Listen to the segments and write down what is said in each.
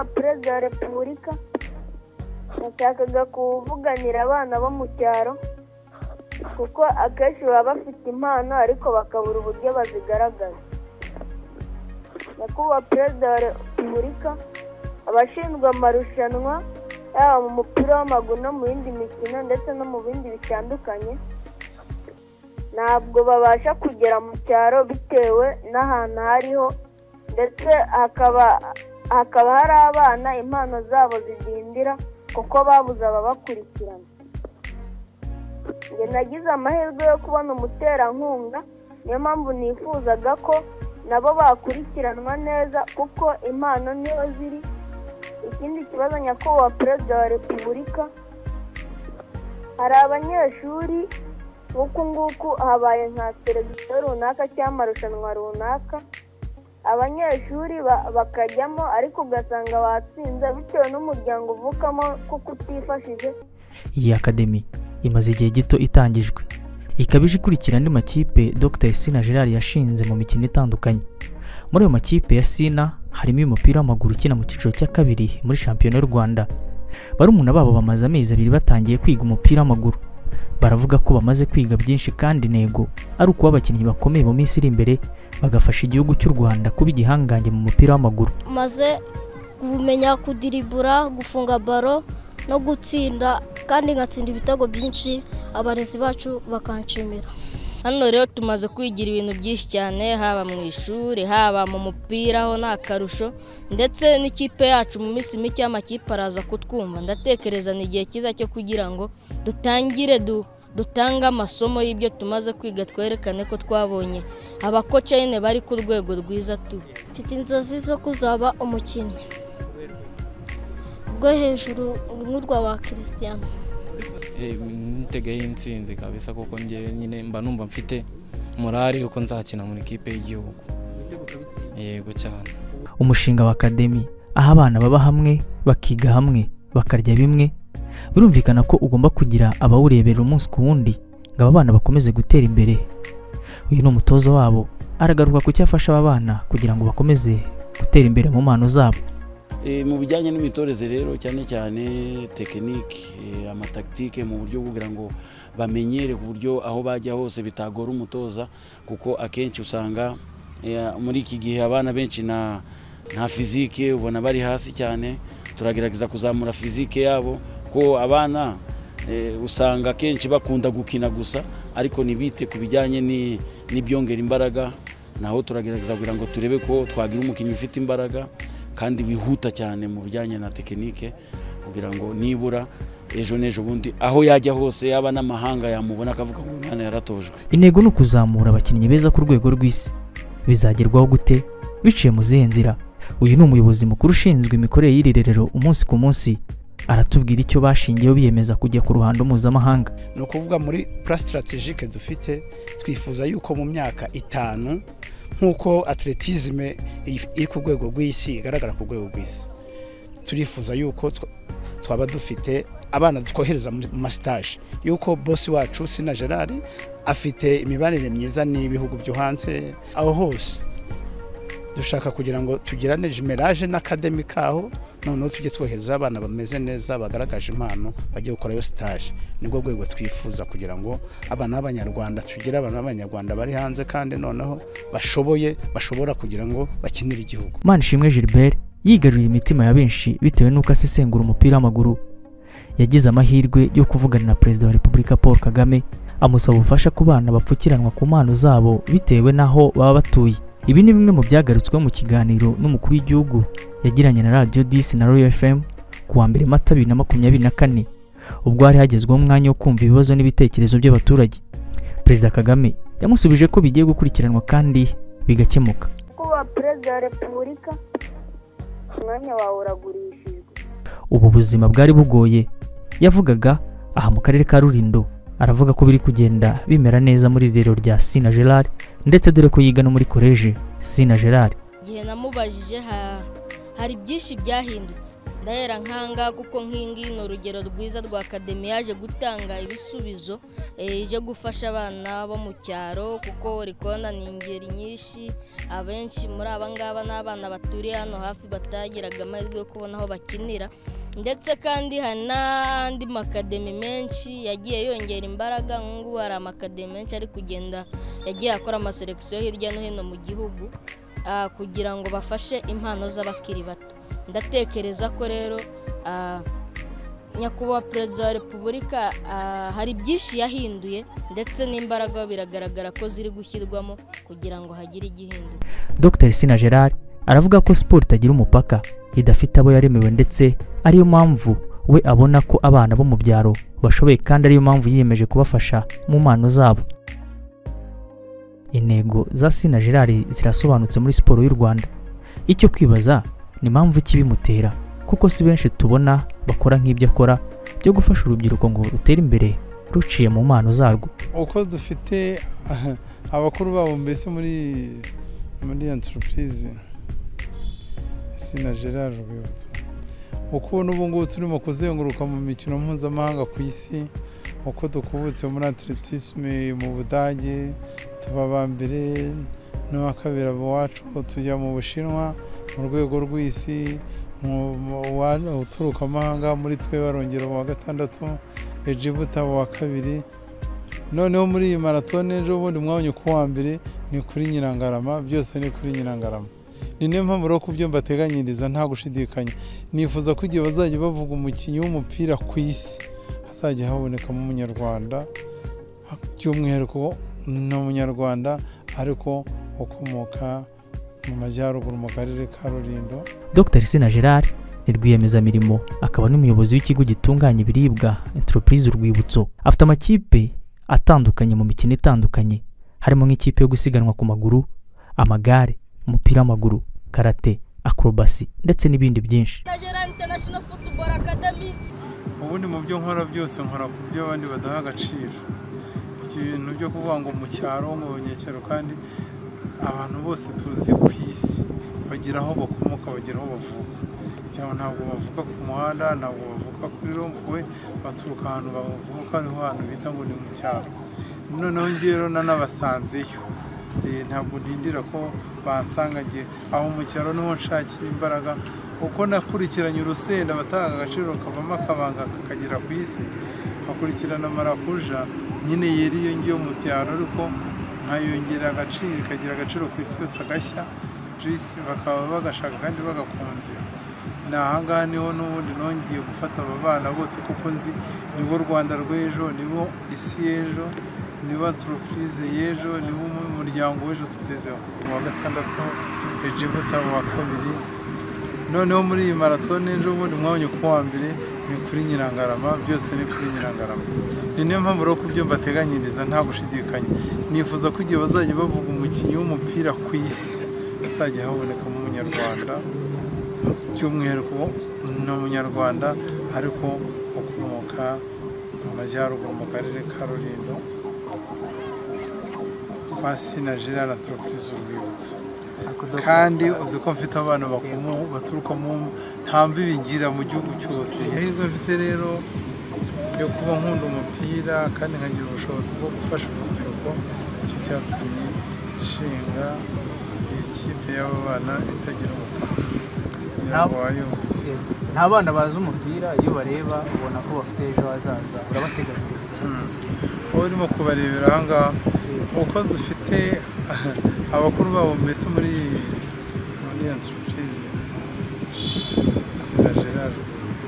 Nyakubahwa Perezida wa Repubulika, nashakaga kuvuganira abana bo mu cyaro kuko akenshi baba bafite impano ariko bakabura uburyo bazigaragaza. Nyakubahwa Perezida wa Repubulika, abashinzwe amarushanwa yaba mu mupira w'amaguru no mu yindi mikino ndetse no mu bindi bitandukanye ntabwo babasha kugera mu cyaro bitewe n'ahantu hariho, ndetse hakaba hari abana impano zabo zidindira kuko babuze ababakurikirana. Njye nagize amahirwe yo kubona umuterankunga, niyo mpamvu nifuzaga ko nabo bakurikiranwa neza kuko impano niho ziri. Ikindi kibazo Nyakubahwa Perezida wa Repubulika, hari abanyeshuri nk'uku nguku habaye nka televiziyo runaka cyangwa amarushanwa runaka, abanyeshuri bakajyamo ariko ugasanga batsinze bitewe n'umuryango uvukamo kuko utifashije. Iyi akademi imaze igihe gito itangijwe, ikaba ije ikurikira andi makipe Dr Sina Gerard yashinze mu mikino itandukanye. Muri ayo makipe ya Sina harimo umupira w'amaguru ukina mu cyiciro cya kabiri muri shampiyona y'u Rwanda. Barumuna babo bamaze amezi 2 batangiye kwiga umupira w'amaguru. Baravuga ko bamaze kwiga byinshi kandi nego ari ukuba abakinnyi bakomeye mu minsi iri imbere bagafasha igihugu cy'u Rwanda kuba igihangange mu mupira w'amaguru. Maze kumenya kudiribura, gufunga baro no gutsinda, kandi ngatsinda ibitego byinshi, abarezi bacu bakanshimira. Hano rero tumaze kwigira ibintu byinshi cyane, haba mu ishuri, haba mu mupira ho nakarusho, ndetse n'ikipe yacu mu minsi mike y'amakipe araza kutwumva. Ndatekereza ni igihe cyiza cyo kugira ngo dutangire dutanga amasomo y'ibyo tumaze kwiga, twerekane ko twabonye abakoca nyine bari ku rwego rwiza. Mfite inzozi zo kuzaba umukinnyi rwo hejuru nk'urwa ba Cristiano. Ntegeye y'intsinzi kabisa kuko ngiye nyine mba numva mfite morale uko nzakina muri kipe y'igihugu. Yego cyane. Umushinga wa akademi aho abana baba hamwe bakiga hamwe bakarya bimwe, birumvikana ko ugomba kugira abawurebera umunsi ku wundi ngo aba bana bakomeze gutera imbere. Uyu ni umutoza wabo, aragaruka ku cyafasha aba bana kugira ngo bakomeze gutera imbere mu mpano zabo. Mu bijyanye n'imitoreze rero cyane cyane tekinike, amataktike mu buryo kugira ngo bamenyere ku buryo aho bajya hose bitagora umutoza, kuko akenshi usanga muri iki gihe abana benshi nta fizike, ubona bari hasi cyane. Turagerageza kuzamura fizike yabo ko abana usanga kenshi bakunda gukina gusa ariko nibite ku bijyanye n'ibyongera imbaraga. Naho turagerageza kugira ngo turebe ko twagira umukinnyi ufite imbaraga kandi wihuta cyane mu bijyanye na tekinike, kugira ngo nibura ejo n'ejo bundi aho yajya hose yaba n'amahanga yamubona akavuga ngo umwana yaratojwe. Intego ni ukuzamura abakinnyi beza ku rwego rw'isi. Bizagerwaho gute? Biciye mu zihe nzira? Uyu ni umuyobozi mukuru ushinzwe imikorere y'irerero umunsi ku munsi, aratubwira icyo bashingiyeho biyemeza kujya ku ruhando mpuzamahanga. Ni ukuvuga muri plan strategique dufite, twifuza yuko mu myaka 5 nk'uko atletisme iri ku rwego rw'isi igaragara ku rwego rw'isi, turifuza yuko twaba dufite abana twohereza mu mastage, yuko boss wacu Sina Gerard afite imibanire myiza n'ibihugu byo hanze. Aho hose dushaka kugira ngo tugirane jumelage n'academic aho, noneho tujye twohereza abana bameze neza bagaragaje impano bajye gukora yo stage. Nibwo rwego twifuza kugira ngo abana b'Abanyarwanda tugire abana b'Abanyarwanda bari hanze kandi noneho bashobora kugira ngo bakinire igihugu. Manishimwe Gilbert yigaruriye imitima ya benshi bitewe n'uko asesengura umupira w'amaguru. Yagize amahirwe yo kuvugana na Perezida wa Repubulika Paul Kagame, amusaba ubufasha ku bana bapfukiranwa ku mpano zabo bitewe n'aho baba batuye. Ibi ni bimwe mu byagarutswe mu kiganiro n'umukuru w'igihugu yagiranye na Radio 10 na Royal FM kuwa 2 Mata 2024, ubwo hari hagezweho umwanya wo kumva ibibazo n'ibitekerezo by'abaturage. Perezida Kagame yamusubije ko bigiye gukurikiranwa kandi bigakemuka. Kuba Perezida wa Repubulika, umwanya wawe uragurishijwe. Ubu buzima bwari bugoye yavugaga aha mu karere ka Rulindo, aravuga ko biri kugenda bimera neza muri rero rya Sina Gerard, ndetse dore ko yiga no muri college Sina Gerard. Igihe namubajije hari byinshi byahindutse. Ndahera nkanga kuko nkingi ni urugero rwiza rwa akademi yaje gutanga ibisubizo ije gufasha abana bo mu cyaro kuko rikona ni ingeri nyinshi, abenshi muri abangaba n'abana baturiye hano hafi batagiraga amahirwe yo kubona aho bakinira, ndetse kandi hari n'andi makademi menshi yagiye yongera imbaraga. Nk'ubu hari amakademi menshi ari kugenda yagiye akora amaselekisiyo hirya no hino mu gihugu kugira ngo bafashe impano z'abakiri bato. Ndatekereza ko rero nyakubahwa Perezida wa Repubulika hari byinshi yahinduye, ndetse n'imbaraga biragaragara ko ziri gushyirwamo kugira ngo hagire igihinduka. Dr Sina Gerard aravuga ko siporo itagira umupaka, idafite abo yaremewe, ndetse ariyo mpamvu we abona ko abana bo mu byaro bashoboye, kandi ariyo mpamvu yiyemeje kubafasha mu mpano zabo. Intego za Sina Gerard zirasobanutse muri siporo y'u Rwanda. Icyo kwibaza ni impamvu kibimutera, kuko si benshi tubona bakora nk'ibyo akora byo gufasha urubyiruko ngo rutere imbere ruciye mu mpano zarwo. Uko dufite abakuru babo mbese muri entreprise Sina Gerard Rwibutso, uko n'ubu ngubu turimo kuzenguruka mu mikino mpuzamahanga ku isi, uko dukubutse muri atletisme mu Budage tuba ba mbere n'uwa kabiri iwacu, tujya mu Bushinwa mu rwego rw'isi, uturuka amahanga muri twe barongera wa gatandatu, Djibouti wa kabiri. Noneho muri iyi marathon ejo bundi mwabonye ko wa mbere ni kuri Nyirangarama, byose ni kuri Nyirangarama. Ni niyo mpamvu rero ku byo mbateganyiriza nta gushidikanya, nifuza ko igihe bazajya bavuga umukinnyi w'umupira ku isi hazajya habonekamo umunyarwanda, by'umwihariko ni umunyarwanda ariko ukomoka mu majyaruguru mu karere ka Rulindo. Dr Sina Gerard ni rwiyemezamirimo, akaba n'umuyobozi w'ikigo gitunganya ibiribwa Entreprise Urwibutso. Afite amakipe atandukanye mu mikino itandukanye, harimo nk'ikipe yo gusiganwa ku maguru, amagare, umupira w'amaguru, karate, acrobacy ndetse n'ibindi byinshi. International Football Academy. Ubundi mu byo nkora byose nkora ku byo abandi badaha agaciro. Ibintu byo kuvuga ngo mu cyaro mu banyecyaro, kandi abantu bose tuzi ku isi bagira aho bakomoka, bagira aho bavuka. Cyangwa ntabwo bavuka ku muhanda, ntabwo bavuka kuri rompuwe, baturuka ahantu bavuka, ariho ahantu bita ngo ni mu cyaro. Noneho ngero n'abasanzeyo, ntabwo ndindira ko bansangagiye aho mu cyaro niho nshakira imbaraga. Uko nakurikiranye urusenda batanga agaciro kavamo akabanga kakagera ku isi, bakurikirana marakuja nyine yeri iyo ngiyo mu cyaro, ariko nkayongera agaciro, ikagira agaciro ku isi yose agashya, juice bakaba bagashaka kandi bagakunze. Ni ahangaha niho n'ubundi nongeye gufata aba bana bose, kuko nzi nibo Rwanda rw'ejo, nibo isi y'ejo, nibo entreprise y'ejo, nibo umuryango w'ejo tutezeho. Wa gatandatu Djibouti wa kabiri. Noneho muri iyi marathon ejo bundi mwabonye ko wa mbere ni kuri Nyirangarama, byose ni kuri Nyirangarama. Ni niyo mpamvu rero ku byo mbateganyiriza nta gushidikanya, nifuza ko igihe bazajya bavuga umukinnyi w'umupira ku isi hazajya habonekamo umunyarwanda, by'umwihariko ni umunyarwanda ariko ukomoka mu majyaruguru mu karere ka Rulindo, kwa Sina Gerard Entreprise Urwibutso. Kandi uzi ko mfite abana baturuka mu ntambi bigira mu gihugu cyose. Ahirwa mfite rero yo kuba nkunda umupira kandi nkagira ubushobozi bwo gufasha urubyiruko, icyo cyatumye nshinga ikipe y'aba bana itagira umupaka. Nta bana bazi umupira, iyo bareba ubona ko bafite ejo hazaza, urabateganyiriza cyane. Urimo kubarebera ahangaha uko dufite abakuru babo mbese muri entreprise Sina Gerard Rwibutso,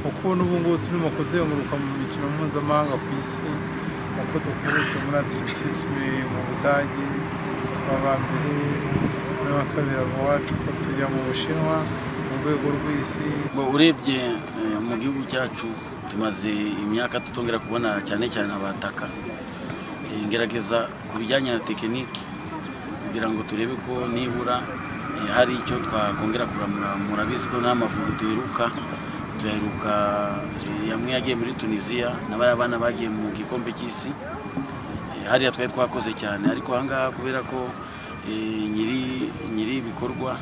uko n'ubu ngubu turimo kuzenguruka mu mikino mpuzamahanga ku isi, uko dukubutse muri atletisme mu Budage tuba ba mbere n'uwa kabiri iwacu, ko tujya mu Bushinwa mu rwego rw'isi. Urebye mu gihugu cyacu tumaze imyaka tutongera kubona cyane cyane abataka. Ngerageza ku bijyanye na tekiniki kugira ngo turebe ko nibura hari icyo twakongera kuramura. Murabizi ko n'Amavubi duheruka yamwe yagiye muri Tunisia, n'abari abana bagiye mu gikombe cy'isi, hariya twari twakoze cyane. Ariko ahangaha kubera ko nyiri ibikorwa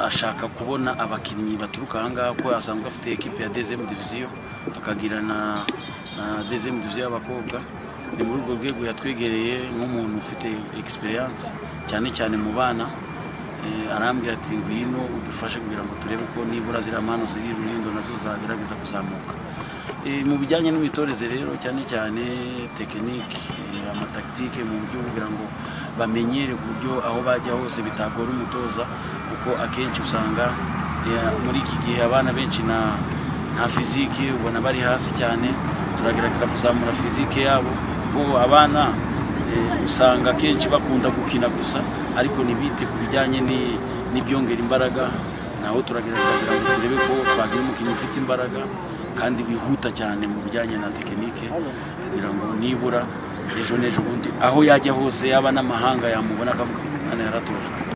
ashaka kubona abakinnyi baturuka ahangaha ko asanzwe afite ekipe ya deuxième division akagira na deuxième division y'abakobwa. Ni muri urwo rwego yatwegereye nk'umuntu ufite experience cyane cyane mu bana, arambwira ati ngwino udufashe kugira ngo turebe ko nibura ziriya mpano ziri Rulindo nazo zagerageza kuzamuka. Mu bijyanye n'imitoreze rero cyane cyane tekinike, amataktike mu buryo kugira ngo bamenyere ku buryo aho bajya hose bitagora umutoza, kuko akenshi usanga muri iki gihe abana benshi nta fizike ubona bari hasi cyane. Turagerageza kuzamura fizike yabo ko abana usanga akenshi bakunda gukina gusa ariko ntibite ku bijyanye n'ibyongera imbaraga. Naho turagerageza kugira ngo turebe ko twagira umukinnyi ufite imbaraga kandi wihuta cyane mu bijyanye na tekinike kugira ngo nibura ejo n'ejo bundi aho yajya hose yaba n'amahanga yamubona akavuga ngo umwana yaratojwe.